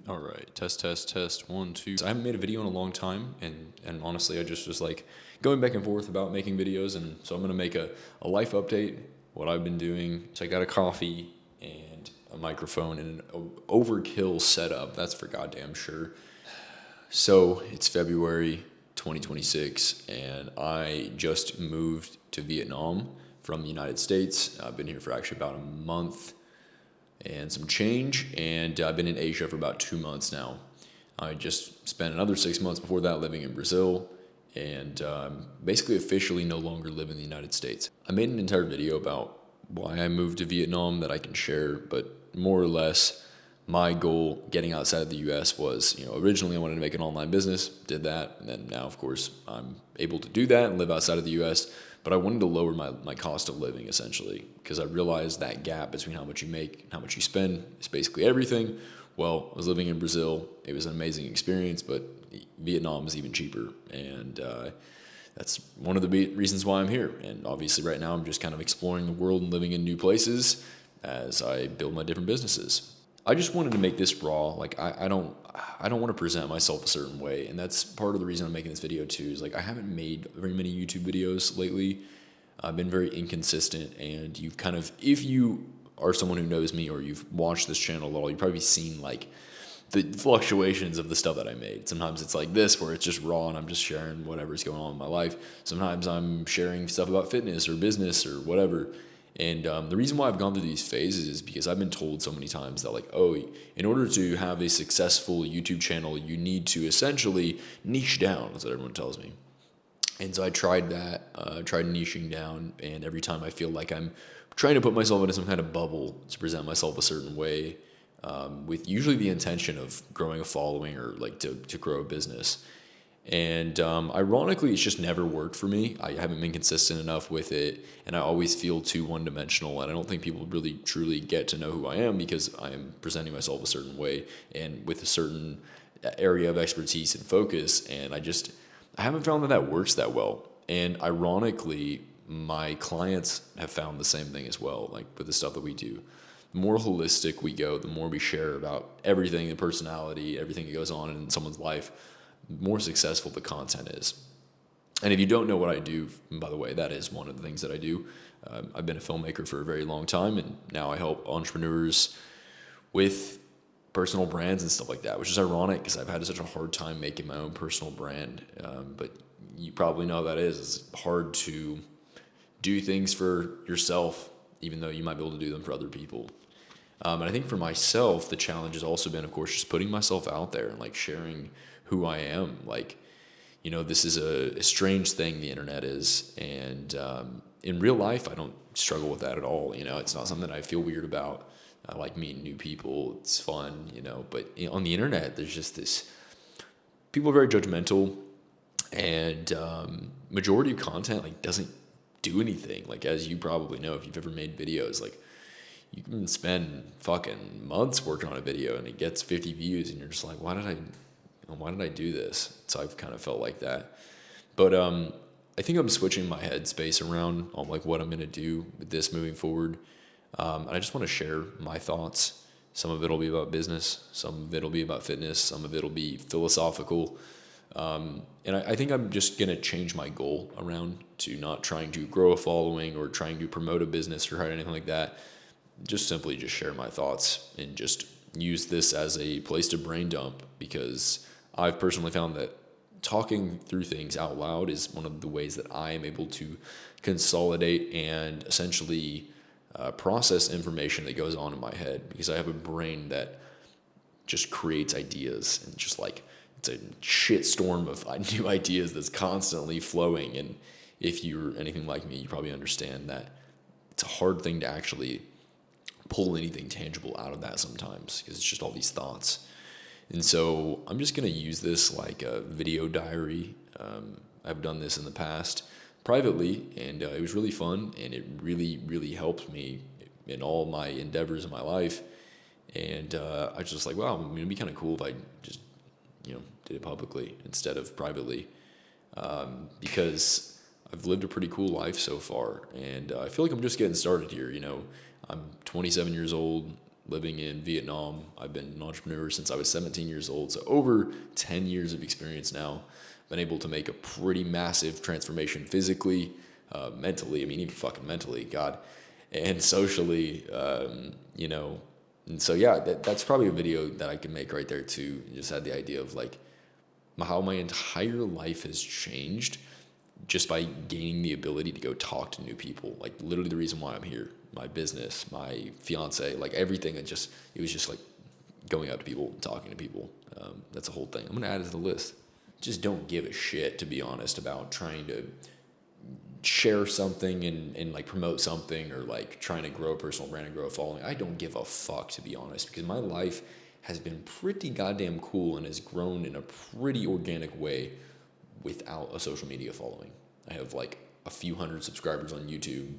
All right, test, test, test, 1, 2. I haven't made a video in a long time, and honestly, I just was like going back and forth about making videos, and so I'm gonna make a life update, what I've been doing. So I got a coffee and a microphone and an overkill setup, that's for goddamn sure. So it's February 2026, and I just moved to Vietnam from the United States. I've been here for actually about a month and some change, and I've been in Asia for about 2 months now. I just spent another 6 months before that living in Brazil, and basically officially no longer live in the United States. I made an entire video about why I moved to Vietnam that I can share, but more or less, my goal getting outside of the US was, originally I wanted to make an online business, did that, and then now, of course, I'm able to do that and live outside of the US. But I wanted to lower my cost of living, essentially, because I realized that gap between how much you make and how much you spend is basically everything. Well, I was living in Brazil. It was an amazing experience, but Vietnam is even cheaper. And that's one of the reasons why I'm here. And obviously right now I'm just kind of exploring the world and living in new places as I build my different businesses. I just wanted to make this raw. Like I don't want to present myself a certain way, and that's part of the reason I'm making this video too. Is like I haven't made very many YouTube videos lately. I've been very inconsistent, and you've kind of, if you are someone who knows me or you've watched this channel at all, you've probably seen like the fluctuations of the stuff that I made. Sometimes it's like this, where it's just raw and I'm just sharing whatever's going on in my life. Sometimes I'm sharing stuff about fitness or business or whatever. And the reason why I've gone through these phases is because I've been told so many times that, like, oh, in order to have a successful YouTube channel, you need to essentially niche down. That's what everyone tells me. And so I tried that, tried niching down, and every time I feel like I'm trying to put myself into some kind of bubble to present myself a certain way, with usually the intention of growing a following or like to grow a business. And ironically, it's just never worked for me. I haven't been consistent enough with it, and I always feel too one-dimensional. And I don't think people really truly get to know who I am because I am presenting myself a certain way and with a certain area of expertise and focus. And I haven't found that works that well. And ironically, my clients have found the same thing as well, like with the stuff that we do. The more holistic we go, the more we share about everything, the personality, everything that goes on in someone's life, the more successful the content is. And if you don't know what I do, by the way, that is one of the things that I do. I've been a filmmaker for a very long time, and now I help entrepreneurs with personal brands and stuff like that, which is ironic because I've had such a hard time making my own personal brand. But you probably know how that is. It's hard to do things for yourself, even though you might be able to do them for other people. And I think for myself, the challenge has also been, of course, just putting myself out there and like sharing who I am. Like, this is a strange thing, the internet is. And in real life, I don't struggle with that at all. It's not something that I feel weird about. I like meeting new people. It's fun, but on the internet, there's just this, people are very judgmental, and majority of content like doesn't do anything. Like, as you probably know, if you've ever made videos, like you can spend fucking months working on a video and it gets 50 views and you're just like, why did I do this? So I've kind of felt like that. But I think I'm switching my headspace around on like what I'm going to do with this moving forward. And I just want to share my thoughts. Some of it will be about business. Some of it will be about fitness. Some of it will be philosophical. And I think I'm just going to change my goal around to not trying to grow a following or trying to promote a business or anything like that. Just simply just share my thoughts and just use this as a place to brain dump, because I've personally found that talking through things out loud is one of the ways that I am able to consolidate and essentially process information that goes on in my head, because I have a brain that just creates ideas, and just like it's a shit storm of new ideas that's constantly flowing. And if you're anything like me, you probably understand that it's a hard thing to actually pull anything tangible out of that sometimes, because it's just all these thoughts. And so I'm just going to use this like a video diary. I've done this in the past privately, and it was really fun, and it really, really helped me in all my endeavors in my life. And I was just like, wow, it'd be kind of cool if I just, did it publicly instead of privately, because I've lived a pretty cool life so far, and I feel like I'm just getting started here. I'm 27 years old, living in Vietnam. I've been an entrepreneur since I was 17 years old, so over 10 years of experience now. Been able to make a pretty massive transformation physically, mentally, I mean, even fucking mentally, God, and socially, you know. And so, yeah, that's probably a video that I can make right there too. Just had the idea of like how my entire life has changed just by gaining the ability to go talk to new people. Like literally the reason why I'm here, my business, my fiance, like everything. It was just like going out to people and talking to people. That's a whole thing. I'm going to add it to the list. Just don't give a shit, to be honest, about trying to share something and like promote something, or like trying to grow a personal brand and grow a following. I don't give a fuck, to be honest, because my life has been pretty goddamn cool and has grown in a pretty organic way without a social media following. I have like a few hundred subscribers on YouTube,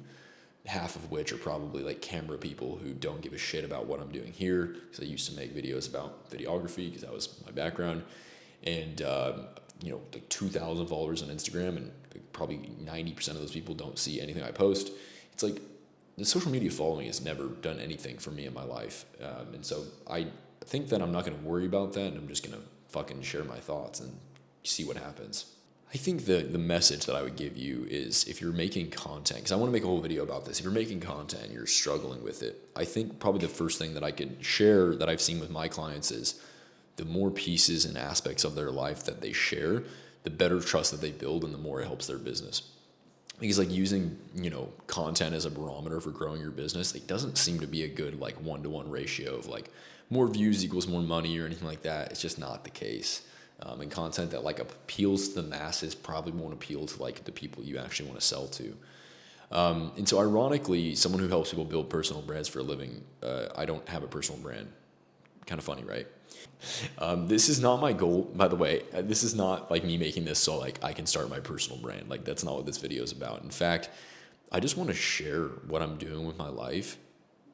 half of which are probably like camera people who don't give a shit about what I'm doing here, because I used to make videos about videography because that was my background. And you know, like 2,000 followers on Instagram, and probably 90% of those people don't see anything I post. It's like the social media following has never done anything for me in my life. And so I think that I'm not going to worry about that, and I'm just going to fucking share my thoughts and see what happens. I think the message that I would give you is, if you're making content, because I want to make a whole video about this, if you're making content and you're struggling with it, I think probably the first thing that I could share that I've seen with my clients is the more pieces and aspects of their life that they share, the better trust that they build and the more it helps their business. Because like using, you know, content as a barometer for growing your business, it doesn't seem to be a good like 1-to-1 ratio of like more views equals more money or anything like that. It's just not the case. And content that like appeals to the masses probably won't appeal to like the people you actually want to sell to. And so ironically, someone who helps people build personal brands for a living, I don't have a personal brand. Kind of funny, right? This is not my goal, by the way. This is not like me making this so like I can start my personal brand. Like that's not what this video is about. In fact, I just want to share what I'm doing with my life.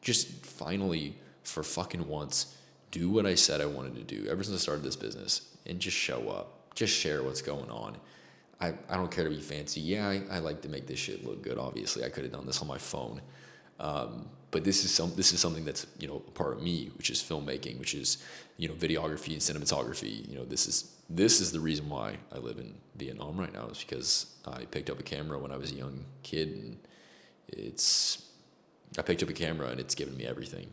Just finally, for fucking once, do what I said I wanted to do ever since I started this business, and just show up. Just share what's going on. I don't care to be fancy. Yeah, I like to make this shit look good. Obviously, I could have done this on my phone. But this is something that's, you know, a part of me, which is filmmaking, which is, you know, videography and cinematography. You know, this is the reason why I live in Vietnam right now, is because I picked up a camera when I was a young kid, and I picked up a camera and it's given me everything.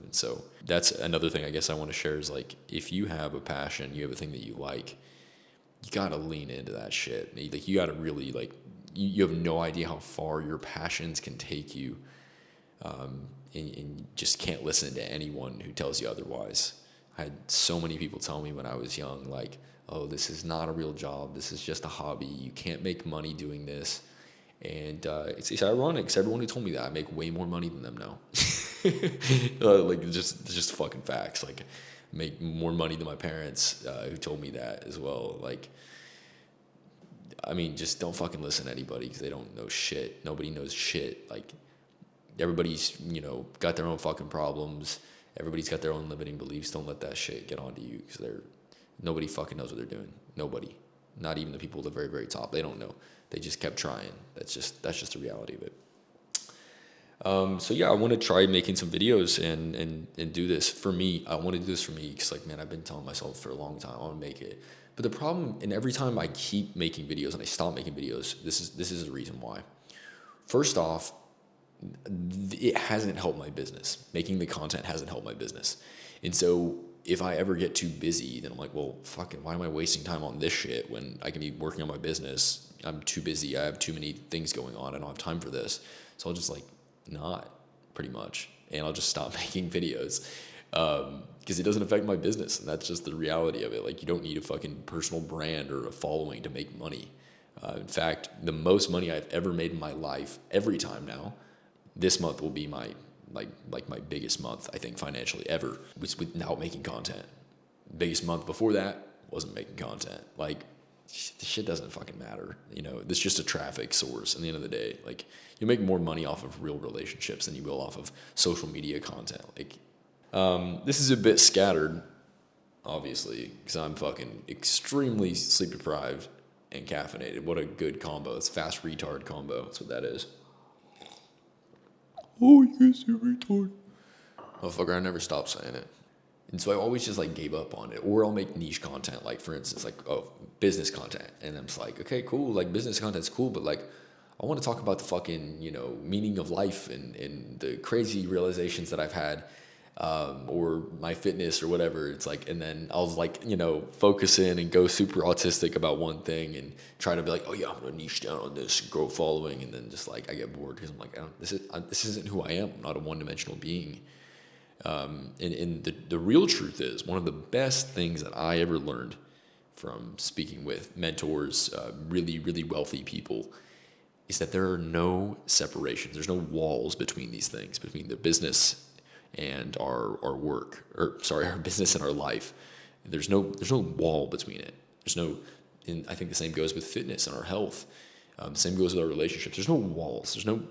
And so that's another thing I guess I want to share is like, if you have a passion, you have a thing that you like, you gotta lean into that shit. Like you gotta really like, you have no idea how far your passions can take you. And you just can't listen to anyone who tells you otherwise. I had so many people tell me when I was young, like, oh, this is not a real job. This is just a hobby. You can't make money doing this. And it's ironic, because everyone who told me that, I make way more money than them now. Like, just fucking facts. Like, I make more money than my parents who told me that as well. Like, I mean, just don't fucking listen to anybody, because they don't know shit. Nobody knows shit. Like, everybody's, you know, got their own fucking problems. Everybody's got their own limiting beliefs. Don't let that shit get onto you, because nobody fucking knows what they're doing. Nobody. Not even the people at the very, very top. They don't know. They just kept trying. That's just the reality of it. So yeah, I want to try making some videos and do this for me. I want to do this for me, because like, man, I've been telling myself for a long time I want to make it. But the problem, and every time I keep making videos and I stop making videos, this is the reason why. First off, it hasn't helped my business. Making the content hasn't helped my business. And so if I ever get too busy, then I'm like, well, fucking, why am I wasting time on this shit when I can be working on my business? I'm too busy. I have too many things going on. I don't have time for this. So I'll just like not, pretty much. And I'll just stop making videos because it doesn't affect my business. And that's just the reality of it. Like, you don't need a fucking personal brand or a following to make money. In fact, the most money I've ever made in my life, every time now, this month will be my my biggest month, I think, financially ever, without making content. Biggest month before that wasn't making content. Like, the shit doesn't fucking matter. You know, it's just a traffic source at the end of the day. Like, you make more money off of real relationships than you will off of social media content. Like, this is a bit scattered, obviously, because I'm fucking extremely sleep deprived and caffeinated. What a good combo. It's fast retard combo. That's what that is. Oh, yes, you're retard. Motherfucker, I never stopped saying it. And so I always just like gave up on it. Or I'll make niche content, like for instance, like, oh, business content. And I'm just like, okay, cool, like business content's cool, but like I want to talk about the fucking, meaning of life and the crazy realizations that I've had, or my fitness or whatever. It's like, and then I'll like, focus in and go super autistic about one thing and try to be like, oh yeah, I'm gonna niche down on this and grow following. And then just like, I get bored because I'm like, this isn't who I am. I'm not a one-dimensional being. And the real truth is, one of the best things that I ever learned from speaking with mentors, really, really wealthy people, is that there are no separations. There's no walls between these things, between the business and our work, our business and our life. There's no wall between it. There's no, and I think the same goes with fitness and our health. Same goes with our relationships. There's no walls. There's no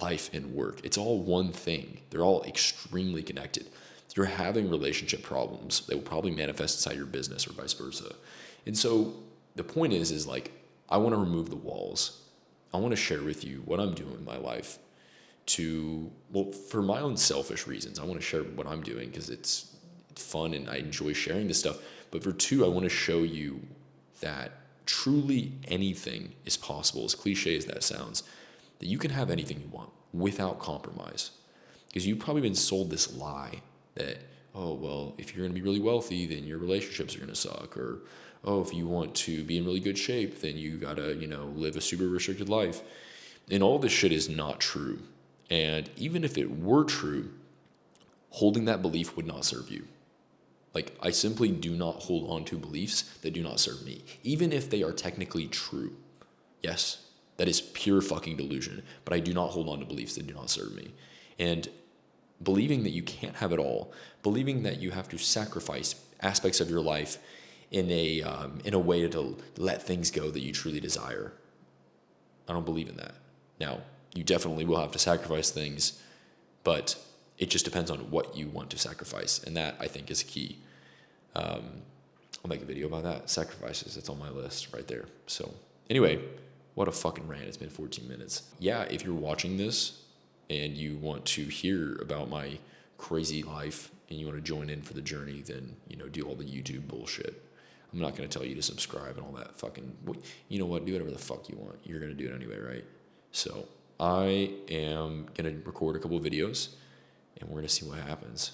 life and work. It's all one thing. They're all extremely connected. If you're having relationship problems, they will probably manifest inside your business or vice versa. And so the point is like, I want to remove the walls. I want to share with you what I'm doing in my life for my own selfish reasons. I want to share what I'm doing because it's fun and I enjoy sharing this stuff. But for two, I want to show you that truly anything is possible, as cliche as that sounds, that you can have anything you want without compromise. Because you've probably been sold this lie that, oh, well, if you're going to be really wealthy, then your relationships are going to suck. Or, oh, if you want to be in really good shape, then you got to, live a super restricted life. And all this shit is not true. And even if it were true, holding that belief would not serve you. Like, I simply do not hold on to beliefs that do not serve me, even if they are technically true. Yes, that is pure fucking delusion, but I do not hold on to beliefs that do not serve me. And believing that you can't have it all, believing that you have to sacrifice aspects of your life in a way to let things go that you truly desire. I don't believe in that. Now, you definitely will have to sacrifice things, but it just depends on what you want to sacrifice, and that I think is key. I'll make a video about that. Sacrifices, it's on my list right there. So anyway, what a fucking rant. It's been 14 minutes. Yeah, if you're watching this and you want to hear about my crazy life and you want to join in for the journey, then, do all the YouTube bullshit. I'm not going to tell you to subscribe and all that fucking, you know what, do whatever the fuck you want. You're going to do it anyway, right? So I am going to record a couple of videos and we're going to see what happens.